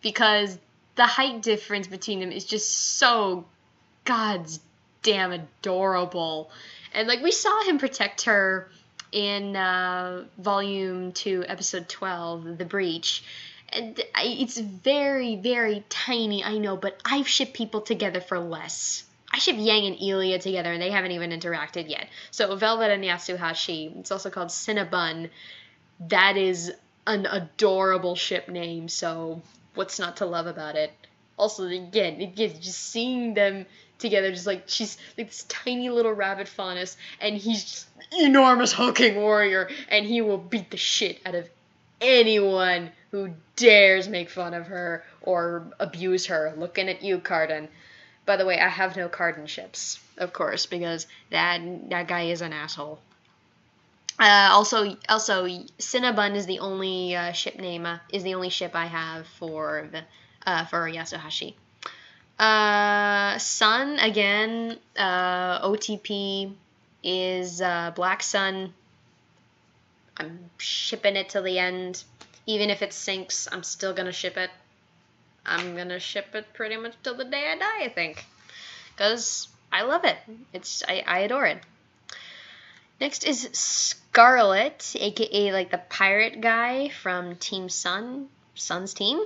because the height difference between them is just so god's damn adorable. And like we saw him protect her in Volume 2, Episode 12, The Breach. And it's very, very tiny, I know, but I've shipped people together for less. I ship Yang and Elia together, and they haven't even interacted yet. So Velvet and Yasuhashi, it's also called Cinnabon. That is an adorable ship name, so what's not to love about it? Also, again, it gets just seeing them together, just like she's like this tiny little rabbit faunus, and he's just enormous hulking warrior, and he will beat the shit out of anyone who dares make fun of her or abuse her. Looking at you, Carden. By the way, I have no Carden ships, of course, because that guy is an asshole. Also, Cinnabon is the only ship name is the only ship I have for Yasuhashi. Sun again. OTP is Black Sun. I'm shipping it till the end. Even if it sinks, I'm still gonna ship it. I'm gonna ship it pretty much till the day I die, I think. Because I love it. I adore it. Next is Scarlet, aka like the pirate guy from Team Sun's team.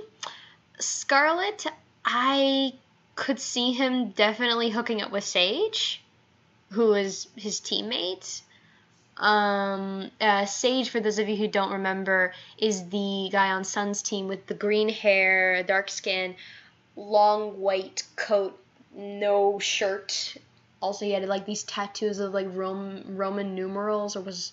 Scarlet, I could see him definitely hooking up with Sage, who is his teammate. Sage, for those of you who don't remember, is the guy on Sun's team with the green hair, dark skin, long white coat, no shirt. Also, he had like these tattoos of like Roman numerals, it was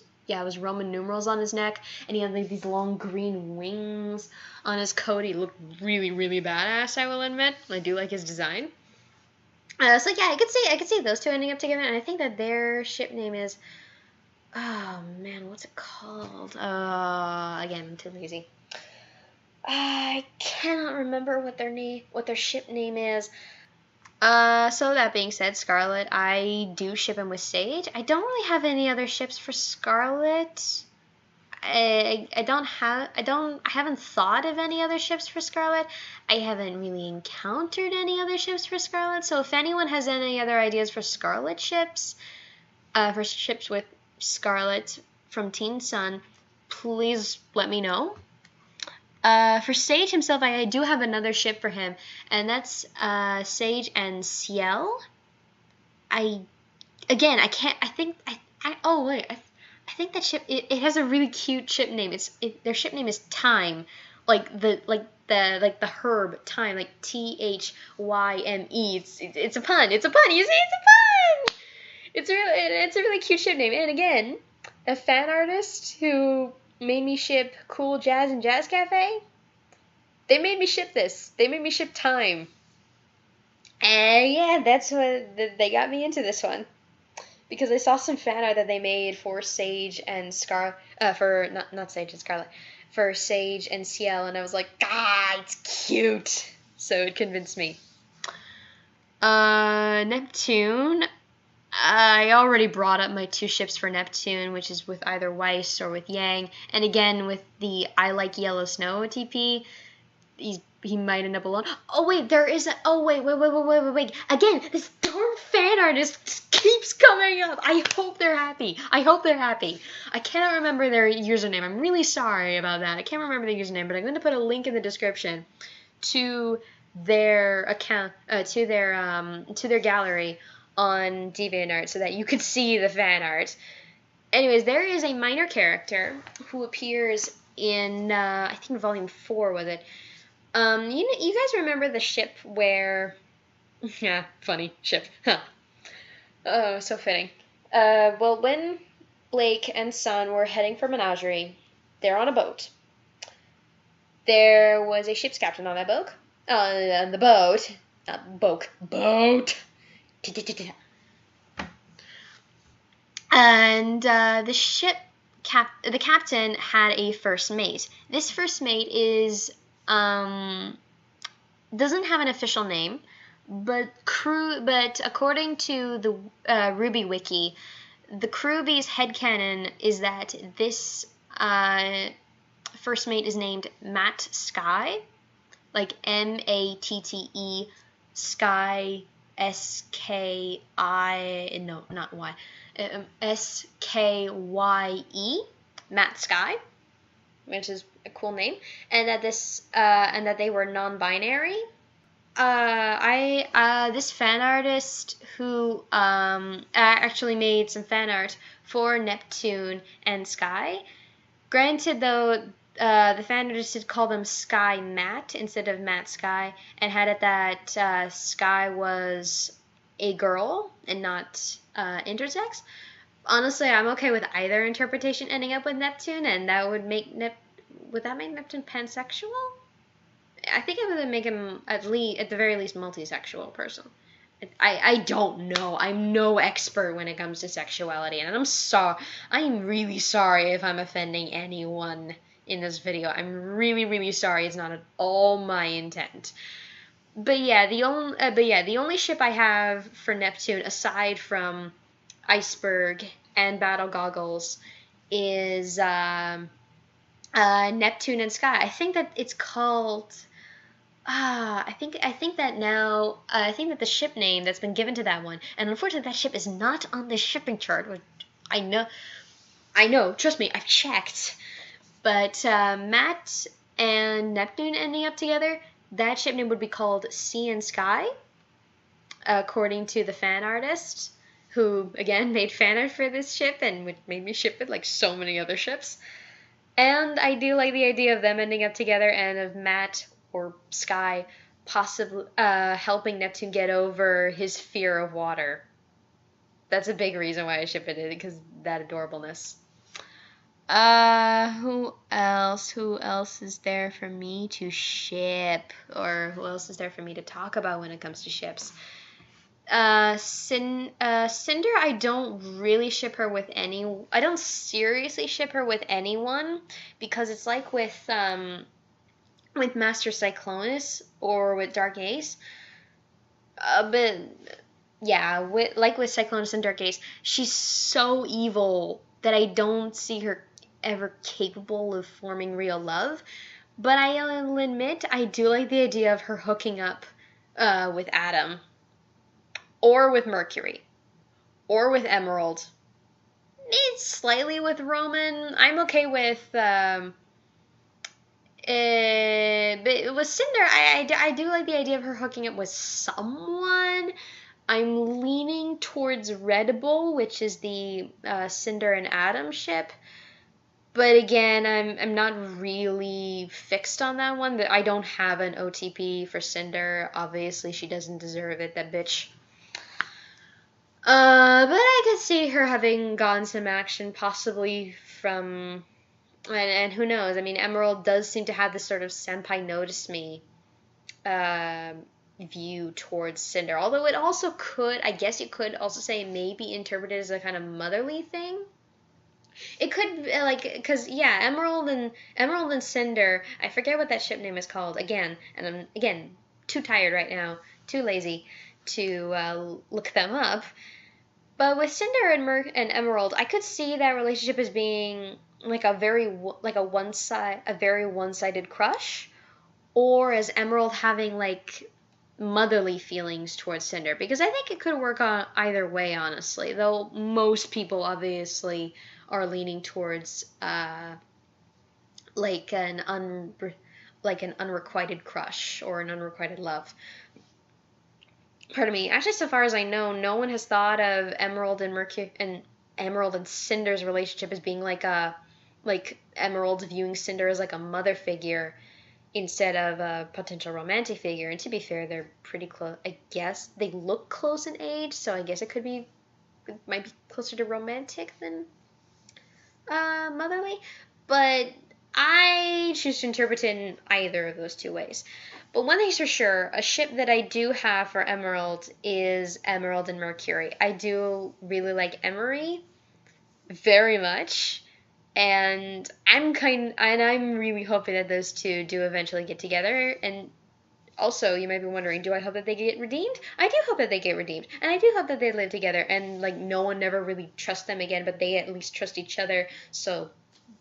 Roman numerals on his neck, and he had like these long green wings on his coat. He looked really, really badass, I will admit. I do like his design. So yeah, I could see those two ending up together, and I think that their ship name is, oh man, what's it called? Again, I'm too lazy. I cannot remember what their ship name is. So that being said, Scarlet, I do ship him with Sage. I don't really have any other ships for Scarlet. I haven't thought of any other ships for Scarlet. I haven't really encountered any other ships for Scarlet. So if anyone has any other ideas for Scarlet ships, for ships with Scarlet from Teen Sun, please let me know. For Sage himself, I do have another ship for him, and that's Sage and Ciel. I think that ship, it has a really cute ship name. Their ship name is Time, like the herb Time, like Thyme. It's a pun. You see, it's a pun. It's a really cute ship name. And again, a fan artist who made me ship Cool Jazz and Jazz Cafe, they made me ship this. They made me ship Time. And yeah, that's what they got me into this one. Because I saw some fan art that they made for Sage and not Sage and Scarlet, for Sage and Ciel, and I was like, it's cute. So it convinced me. Neptune. I already brought up my two ships for Neptune, which is with either Weiss or with Yang. And again, with the I Like Yellow Snow OTP, he might end up alone. Oh, wait, there is a... Oh, wait. Again, this darn fan artist just keeps coming up. I hope they're happy. I cannot remember their username. I'm really sorry about that. I can't remember the username, but I'm going to put a link in the description to their account, to their gallery on DeviantArt so that you can see the fan art. Anyways, there is a minor character who appears in, I think Volume 4 was it. You guys remember the ship where... Yeah, funny ship. Huh. Oh, so fitting. Well, when Blake and Sun were heading for Menagerie, they're on a boat. There was a ship's captain on that boat. On the boat. Not boat. Boat. And the captain had a first mate. This first mate is doesn't have an official name, but according to the RWBY wiki, the RWBY's headcanon is that this first mate is named Matt Sky. like MATTE, Sky, SKI, no, not Y, SKYE, Matt Sky, which is a cool name, and that they were non-binary. This fan artist who actually made some fan art for Neptune and Sky. Granted, though, the fan artist did call them Sky Matt instead of Matt Sky, and had it that Sky was a girl and not intersex. Honestly, I'm okay with either interpretation ending up with Neptune, and that would make Neptune pansexual? I think it would make him at the very least multisexual person. I don't know. I'm no expert when it comes to sexuality, and I'm really sorry if I'm offending anyone in this video. I'm really, really sorry. It's not at all my intent. But yeah, the only ship I have for Neptune aside from Iceberg and Battle Goggles is Neptune and Sky. I think that it's called. I think that the ship name that's been given to that one, and unfortunately that ship is not on the shipping chart, which I know, trust me, I've checked. But Matt and Neptune ending up together, that ship name would be called Sea and Sky, according to the fan artist, who, again, made fan art for this ship and made me ship it like so many other ships. And I do like the idea of them ending up together and of Matt or Sky possibly helping Neptune get over his fear of water. That's a big reason why I ship it, because that adorableness. Who else is there for me to ship? Or who else is there for me to talk about when it comes to ships? Cinder, I don't really ship her with I don't seriously ship her with anyone, because it's like with Master Cyclonus or with Dark Ace. But yeah, with Cyclonus and Dark Ace, she's so evil that I don't see her ever capable of forming real love. But I'll admit, I do like the idea of her hooking up with Adam, or with Mercury, or with Emerald. Maybe slightly with Roman. I'm okay with. But with Cinder, I do like the idea of her hooking up with someone. I'm leaning towards Red Bull, which is the Cinder and Adam ship. But again, I'm not really fixed on that one. I don't have an OTP for Cinder. Obviously, she doesn't deserve it, that bitch. But I could see her having gotten some action, possibly from... And who knows? I mean, Emerald does seem to have this sort of senpai notice me view towards Cinder. Although it also could, I guess you could also say, maybe interpreted as a kind of motherly thing. It could, because, yeah, Emerald and Cinder, I forget what that ship name is called, again, and I'm, too tired right now, too lazy to look them up. But with Cinder and Emerald, I could see that relationship as being like a very one-sided crush, or as Emerald having like motherly feelings towards Cinder, because I think it could work on either way, honestly, though most people obviously are leaning towards like an unrequited crush or an unrequited love. Pardon me. Actually, so far as I know, no one has thought of Emerald and Cinder's relationship as being like Emerald viewing Cinder as like a mother figure instead of a potential romantic figure. And to be fair, they're pretty close. I guess they look close in age, so I guess it might be closer to romantic than motherly. But I choose to interpret it in either of those two ways. But one thing's for sure, a ship that I do have for Emerald is Emerald and Mercury. I do really like Emery very much, and I'm really hoping that those two do eventually get together. And also, you might be wondering, do I hope that they get redeemed? I do hope that they get redeemed, and I do hope that they live together, and like no one never really trusts them again, but they at least trust each other, so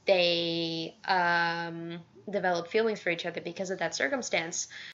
they develop feelings for each other because of that circumstance.